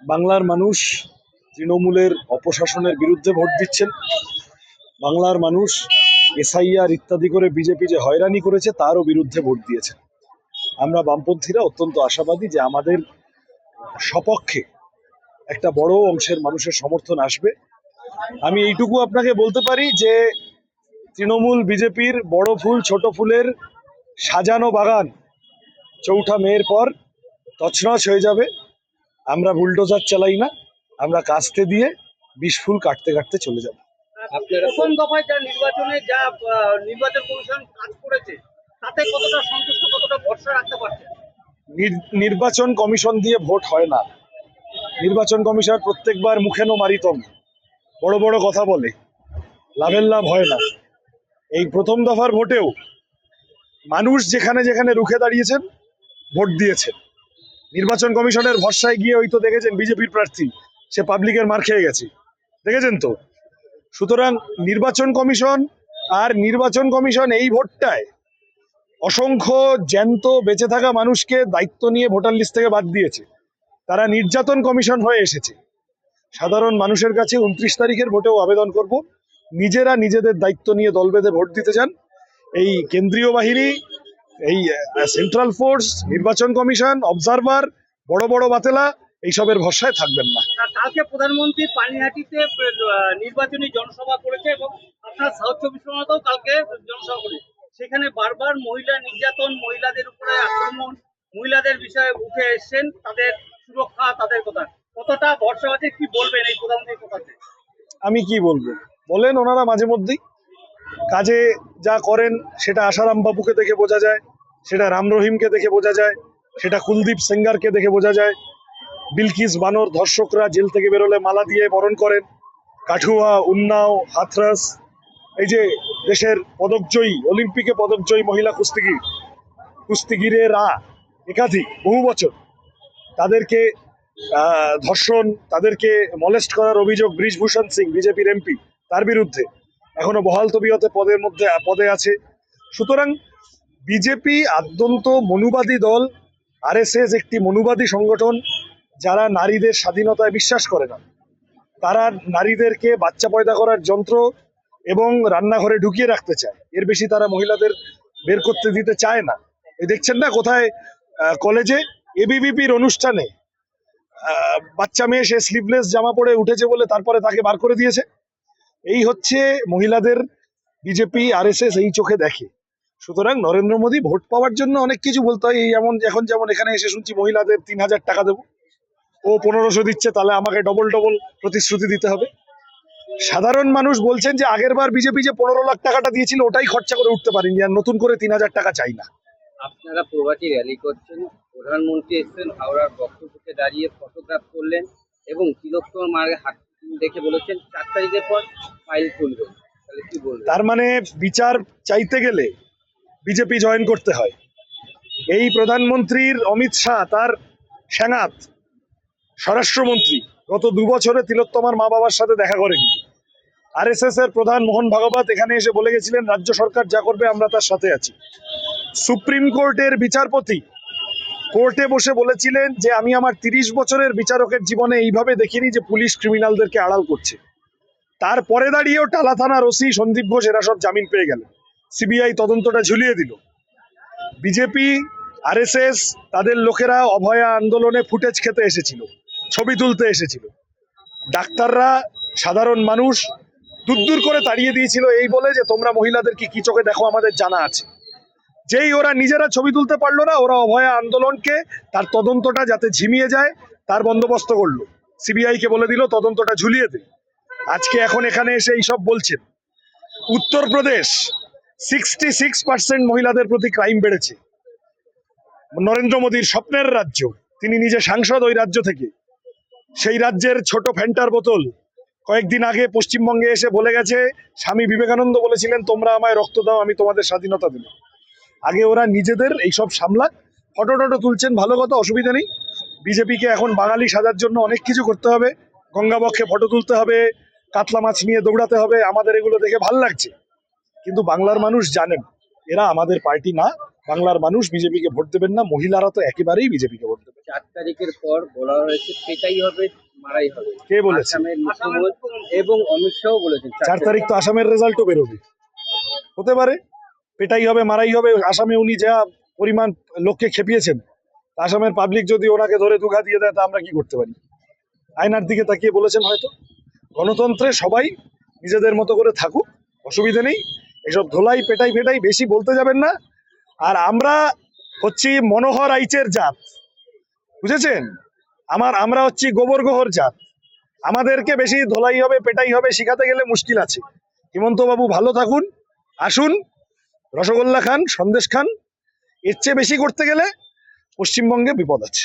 বাংলার মানুষ তৃণমূলের অপশাসনের বিরুদ্ধে ভোট দিচ্ছেন। বাংলার মানুষ এসআইআর ইত্যাদি করে বিজেপি যে হয়রানি করেছে তারও বিরুদ্ধে ভোট দিয়েছেন। আমরা বামপন্থীরা অত্যন্ত আশাবাদী যে আমাদের সপক্ষে একটা বড় অংশের মানুষের সমর্থন আসবে। আমি এইটুকু আপনাকে বলতে পারি যে তৃণমূল বিজেপির বড় ফুল ছোট ফুলের সাজানো বাগান ৪ঠা মের পর তছনছ হয়ে যাবে। আমরা বুলডোজার চালাই না, আমরা কাস্তে দিয়ে ২০ ফুল কাটতে কাটতে চলে যাব। প্রথম দফায় নির্বাচন কমিশন কাজ করেছে তাতে কতটা সন্তুষ্ট, কতটা ভরসা রাখতে পারছেন? নির্বাচন কমিশন দিয়ে ভোট হয় না। নির্বাচন কমিশন প্রত্যেকবার মুখেনো মারিতম, বড় বড় কথা বলে, লাভের লাভ হয় না। এই প্রথম দফার ভোটেও মানুষ যেখানে যেখানে রুখে দাঁড়িয়েছেন ভোট দিয়েছেন। নির্বাচন কমিশনের ভরসায় গিয়ে ওই তো দেখেছেন বিজেপির প্রার্থী সে পাবলিকের মার খেয়ে গেছে, দেখেছেন তো। সুতরাং নির্বাচন কমিশন এই ভোটটায় অসংখ্য জ্যান্ত বেঁচে থাকা মানুষকে দায়িত্ব নিয়ে ভোটার লিস্ট থেকে বাদ দিয়েছে। তারা নির্যাতন কমিশন হয়ে এসেছে। সাধারণ মানুষের কাছে ২৯ তারিখের ভোটেও আবেদন করব, নিজেরা নিজেদের দায়িত্ব নিয়ে দল বেঁধে ভোট দিতে চান। এই কেন্দ্রীয় বাহিনী, এই সেন্ট্রাল ফোর্স, নির্বাচন কমিশন, অবজারভার, বড় বড় বাতেলা এইসবের ভরসায় থাকবেন না। কালকে প্রধানমন্ত্রী পানিহাটিতে নির্বাচনী জনসভা করেছে এবং আপনার সাউথ ২৪ পরগনাতেও কালকে জনসভা করেছে। সেখানে বারবার মহিলা নির্যাতন, মহিলাদের উপরে আক্রমণ, মহিলাদের বিষয়ে উঠে এসছেন, তাদের সুরক্ষা, তাদের কথা কতটা ভরসা আছে, কি বলবেন এই প্রধানমন্ত্রীর কথাতে? আমি কি বলবো, বলেন ওনারা মাঝে মধ্যেই। কাজে যা করেন সেটা আশারাম বাবুকে দেখে বোঝা যায়, সেটা রাম রহিমকে দেখে বোঝা যায়, সেটা কুলদীপ সেঙ্গারকে দেখে বোঝা যায়। বিলকিস বানর ধর্ষকরা জেল থেকে বেরোলে মালা দিয়ে বরণ করেন। কাঠুয়া, উন্নাও, হাথরাস, এই যে দেশের পদকজয়ী, অলিম্পিকে পদকজয়ী মহিলা কুস্তিগিরেরা একাধিক বহু বছর তাদেরকে ধর্ষণ, তাদেরকে মলেস্ট করার অভিযোগ ব্রিজভূষণ সিং বিজেপির এমপি, তার বিরুদ্ধে এখনো বহাল তবিয়তে পদে আছে। সুতরাং বিজেপি আদ্যন্ত মনুবাদী দল, আরএসএস একটি মনুবাদী সংগঠন যারা নারীদের স্বাধীনতায় বিশ্বাস করে না। তারা নারীদেরকে বাচ্চা পয়দা করার যন্ত্র এবং রান্নাঘরে ঢুকিয়ে রাখতে চায়, এর বেশি তারা মহিলাদের বের করতে দিতে চায় না। এই দেখছেন না কোথায় কলেজে এবিভিপির অনুষ্ঠানে বাচ্চা মেয়ে সে স্লিভলেস জামা পরে উঠেছে বলে তারপরে তাকে বার করে দিয়েছে। এই হচ্ছে মহিলাদের বিজেপি আরএসএস এই চোখে দেখে। সুতরাং নরেন্দ্র মোদী ভোট পাওয়ার জন্য অনেক কিছু বলতে হয়। এই এখন যেমন এখানে এসে শুনছি মহিলাদের ৩,০০০ টাকা দেবো, ও ১৫০০ দিচ্ছে, তাহলে আমাকে ডবল প্রতিশ্রুতি দিতে হবে। সাধারণ মানুষ বলছেন যে আগের বার বিজেপি যে ১৫ লাখ টাকাটা দিয়েছিল ওটাই খরচা করে উঠতে পারেনি, আর নতুন করে ৩,০০০ টাকা চাই না। আপনারা প্রভাতী র্যালি করছেন, প্রধানমন্ত্রী এসেছেন, হাওড়ার বক্তব্যে দাঁড়িয়ে ফটোগ্রাফ করলেন এবং তিলোত্তমার মার্গে হাত দেখে বলেছেন ৪ তারিখের পর ফাইল খুলবেন, তাহলে কি বলবেন? তার মানে বিচার চাইতে গেলে বিজেপি জয়েন করতে হয়। এই প্রধানমন্ত্রীর অমিত শাহ, তার সেনাত স্বরাষ্ট্রমন্ত্রী গত ২ বছরে তিলোত্তমার মা বাবার সাথে দেখা করেনি। আরএসএস এর প্রধান মোহন ভাগবত এখানে এসে বলে গেছিলেন রাজ্য সরকার যা করবে আমরা তার সাথে আছি। সুপ্রিম কোর্টের বিচারপতি কোর্টে বসে বলেছিলেন যে আমি আমার ৩০ বছরের বিচারকের জীবনে এইভাবে দেখিনি যে পুলিশ ক্রিমিনালদেরকে আড়াল করছে। তারপরে দাঁড়িয়েও টালা থানার ওসি সন্দীপ ঘোষ এরা সব জামিন পেয়ে গেল, সিবিআই তদন্তটা ঝুলিয়ে দিল। বিজেপি আরএসএস তাদের লোকেরা অভয়া আন্দোলনে ফুটেজ খেতে এসেছিল, ছবি তুলতে এসেছিল। ডাক্তাররা, সাধারণ মানুষ দূর করে তাড়িয়ে দিয়েছিল এই বলে যে তোমরা মহিলাদেরকে কি চোখে দেখো আমাদের জানা আছে। যেই ওরা নিজেরা ছবি তুলতে পারলো না, ওরা অভয়া আন্দোলনকে তার তদন্তটা যাতে ঝিমিয়ে যায় তার বন্দোবস্ত করলো, সিবিআই কে বলে দিল তদন্তটা ঝুলিয়ে দে। আজকে এখন এখানে এসে এইসব বলছেন। উত্তরপ্রদেশ 66% মহিলাদের প্রতি ক্রাইম বেড়েছে। নরেন্দ্র মোদীর স্বপ্নের রাজ্য, তিনি নিজে সাংসদ ওই রাজ্য থেকে। সেই রাজ্যের ছোট ফ্যান্টার বোতল কয়েকদিন আগে পশ্চিমবঙ্গে এসে বলে গেছে স্বামী বিবেকানন্দ বলেছিলেন তোমরা আমায় রক্ত দাও আমি তোমাদের স্বাধীনতা দেব। আগে ওরা নিজেদের এইসব সামলাক। ফটো টটো তুলছেন, ভালো কথা, অসুবিধা নেই। বিজেপিকে এখন বাঙালি সাজার জন্য অনেক কিছু করতে হবে, গঙ্গাবক্ষে ফটো তুলতে হবে, কাতলা মাছ নিয়ে দৌড়াতে হবে, আমাদের এগুলো দেখে ভাল লাগছে। কিন্তু বাংলার মানুষ জানেন এরা আমাদের পার্টি না, বাংলার মানুষ বিজেপিকে ভোট দেবেন না, মহিলারা তো একেবারেই বিজেপিকে ভোট দেবেন। 4 তারিখের পর বলা হয়েছে পেটাই হবে, মারাই হবে। কে বলেছে? আসামের মুখ্যমন্ত্রী এবং অমিত শাহ বলেছেন 4 তারিখ তো আসামের রেজাল্টও বেরোবে, হতে পারে পেটাই হবে মারাই হবে। আসামে উনি যা পরিমাণ লোককে খেপিয়েছেন, আসামের পাবলিক যদি ওনাকে ধরে দুঘা দিয়ে দেয় তা আমরা কি করতে পারি? আয়নার দিকে তাকিয়ে বলেছেন হয়তো। গণতন্ত্রে সবাই নিজেদের মতো করে থাকুক, অসুবিধে নেই। এসব ধোলাই পেটাই ফেটাই বেশি বলতে যাবেন না। আর আমরা হচ্ছি মনোহর আইচের জাত, বুঝেছেন? আমরা হচ্ছি গোবর গোহর জাত। আমাদেরকে বেশি ধোলাই হবে পেটাই হবে শিখাতে গেলে মুশকিল আছে। হিমন্ত বাবু ভালো থাকুন, আসুন, রসগোল্লা খান, সন্দেশ খান। এর চেয়ে বেশি করতে গেলে পশ্চিমবঙ্গে বিপদ আছে।